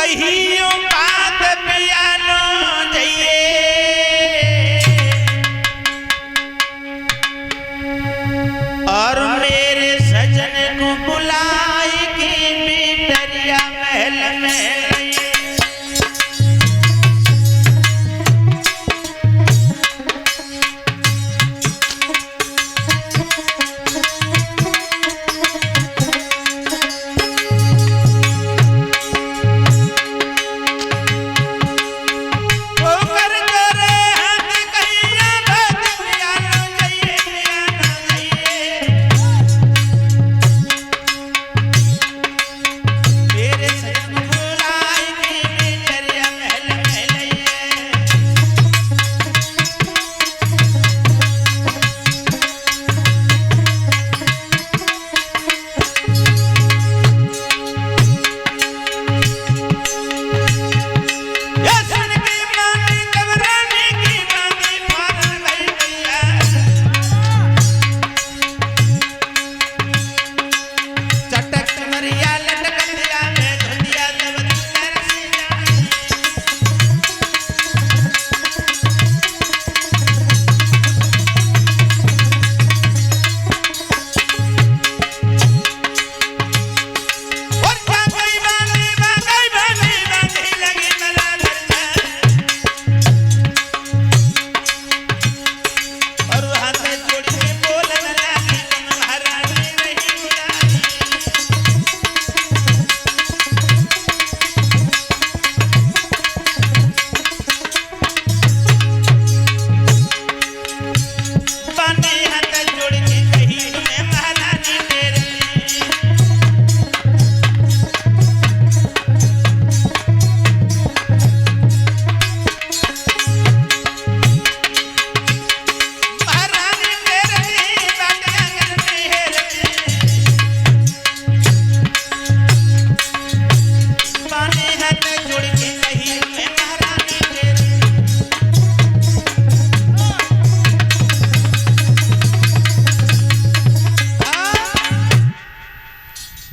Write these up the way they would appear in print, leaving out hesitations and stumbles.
कहियो बात पियानो जाइए और मेरे सजन को बुलाई कि बिटरिया महल में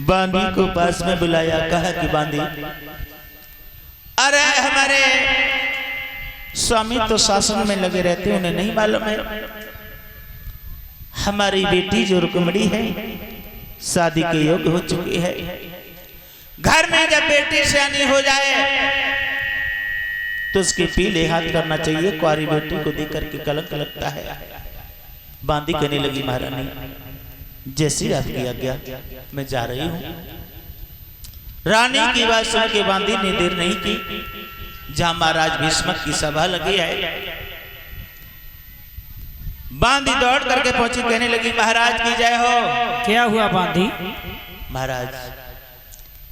बांदी को पास में बुलाया, कहा कि बांदी, अरे हमारे स्वामी तो शासन में लगे रहते, उन्हें नहीं मालूम है हमारी बेटी जो रुक्मिणी है शादी के योग्य हो चुकी है। घर में जब बेटी सयानी हो जाए तो उसके पीले हाथ करना चाहिए, कुंवारी बेटी को देख करके कलंक लगता है। बांदी कहने लगी, महारानी जैसी आपकी आज्ञा मैं जा रही हूं। रानी की बात सुन के बांदी ने देर नहीं की, जहां महाराज भीष्म की सभा लगी है बांदी दौड़ करके पहुंची, कहने लगी, महाराज की जय हो। क्या हुआ बांदी? महाराज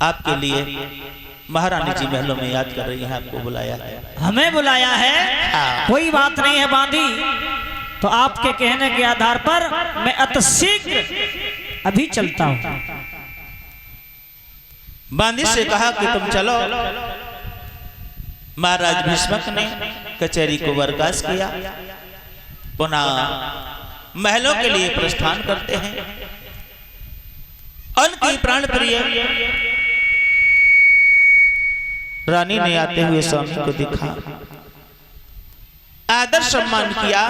आपके लिए महारानी जी महलों में याद कर रही हैं, आपको बुलाया है। हमें बुलाया है? कोई बात नहीं है बांदी, तो आपके कहने के आधार पर मैं अतिशीघ्र अभी चलता हूं। बांदी से कहा कि तुम चलो। महाराज भीष्मक ने कचहरी को बर्खास्त किया, पुनः महलों के लिए प्रस्थान करते हैं। उनकी प्राण प्रिय रानी ने आते हुए स्वामी को देखा, आदर सम्मान किया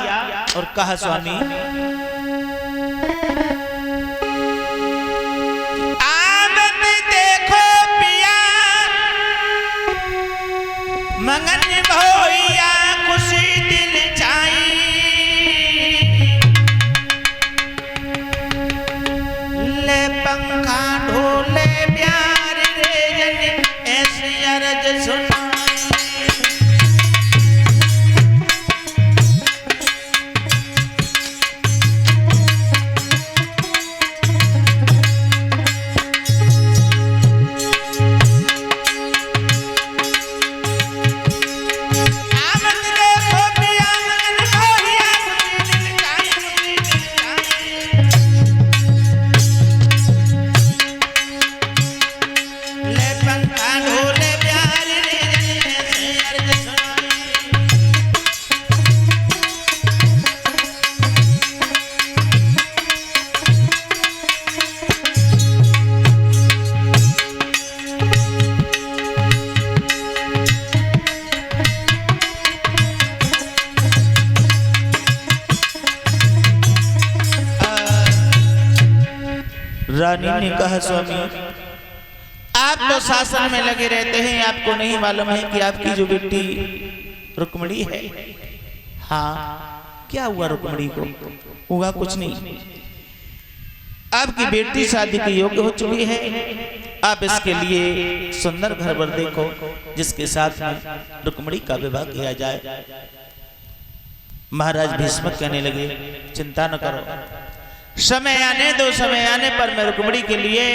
और कहा, स्वामी आमद देखो पिया मंगन भोइया खुशी दिल चाई, ले पंखा ढोले प्यार रे जन ऐसी अरज सुना। रानी ने कहा स्वामी आप तो शासन में लगे रहते हैं, आपको नहीं मालूम है कि आपकी जो बेटी रुक्मिणी है। हाँ क्या हुआ रुक्मिणी को? हुआ कुछ नहीं, आपकी बेटी शादी के योग्य हो चुकी है। आप इसके लिए सुंदर घर वर देखो जिसके साथ में रुक्मिणी का विवाह किया जाए। महाराज भीष्म कहने लगे चिंता न करो, समय आने दो, समय आने पर मैं रुक्मिणी के लिए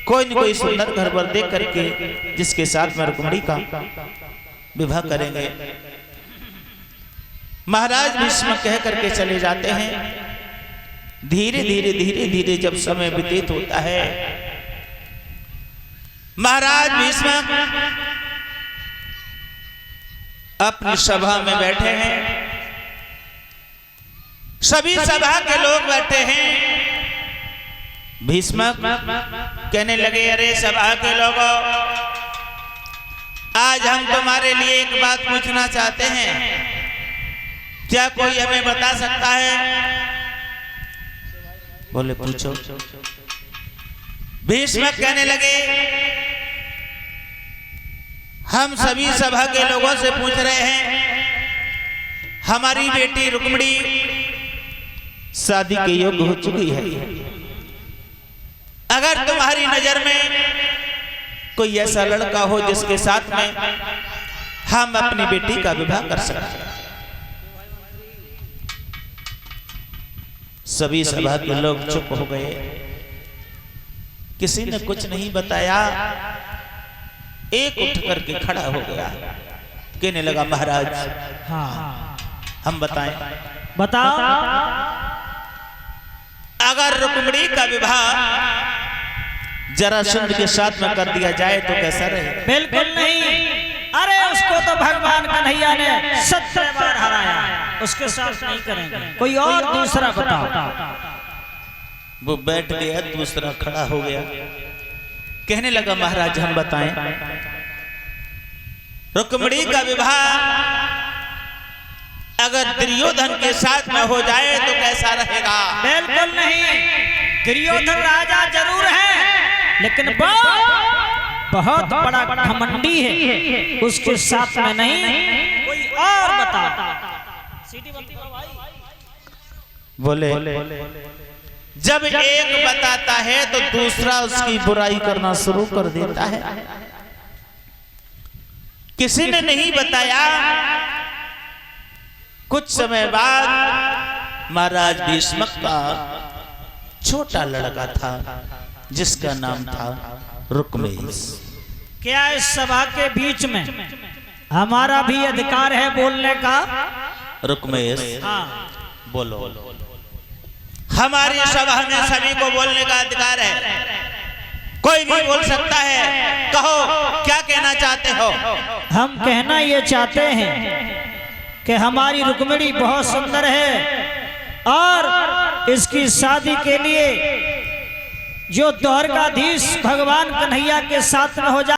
कोई न कोई सुंदर घर वर देख करके जिसके साथ में रुक्मिणी का विवाह करेंगे। महाराज भीष्म कह करके चले जाते हैं। धीरे धीरे धीरे धीरे जब समय व्यतीत होता है, महाराज भीष्म अपनी सभा में बैठे हैं। सभी सभा के लोग बैठे हैं। भीष्म कहने लगे अरे सभा के लोगों, आज हम तुम्हारे लिए एक बात पूछना चाहते हैं, क्या कोई हमें बता सकता है? बोले पूछो। भीष्म कहने लगे हम सभी सभा के लोगों से पूछ रहे हैं, हमारी बेटी रुक्मिणी शादी के योग्य हो चुकी है। अगर तुम्हारी नजर में कोई ऐसा लड़का हो जिसके साथ में हम अपनी बेटी का विवाह कर सकते हैं। सभी सभा के लोग चुप हो गए, किसी ने कुछ नहीं बताया। एक उठ करके खड़ा हो गया, कहने लगा महाराज हाँ हम बताएं। बताओ। अगर रुक्मिणी का विवाह जरासंध के साथ में कर दिया जाए तो कैसा रहे? बिल्कुल नहीं, अरे उसको तो भगवान कन्हैया ने 70 बार हराया, उसके साथ नहीं करेंगे। कोई और दूसरा बताओ। वो बैठ गया, दूसरा खड़ा हो गया, कहने लगा महाराज हम बताएं। रुक्मिणी का विवाह अगर दुर्योधन के साथ में हो जाए तो कैसा रहेगा? बिल्कुल नहीं, दुर्योधन राजा जरूर है लेकिन बहुत बड़ा घमंडी है, उसके साथ में नहीं। कोई और बताओ। बोले जब एक बताता है तो दूसरा उसकी बुराई करना शुरू कर देता है। किसी ने नहीं बताया। कुछ समय बाद महाराज भीष्म का छोटा लड़का था जिसका नाम था रुक्मेश। क्या इस सभा के बीच में हमारा भी अधिकार है बोलने का? रुक्मेश हाँ बोलो। हमारी सभा में सभी को बोलने का अधिकार है, कोई भी बोल सकता है। कहो क्या कहना चाहते हो? हम कहना ये चाहते हैं कि हमारी रुक्मिणी बहुत सुंदर है और इसकी शादी के लिए जो द्वारकाधीश भगवान कन्हैया के साथ में हो जाए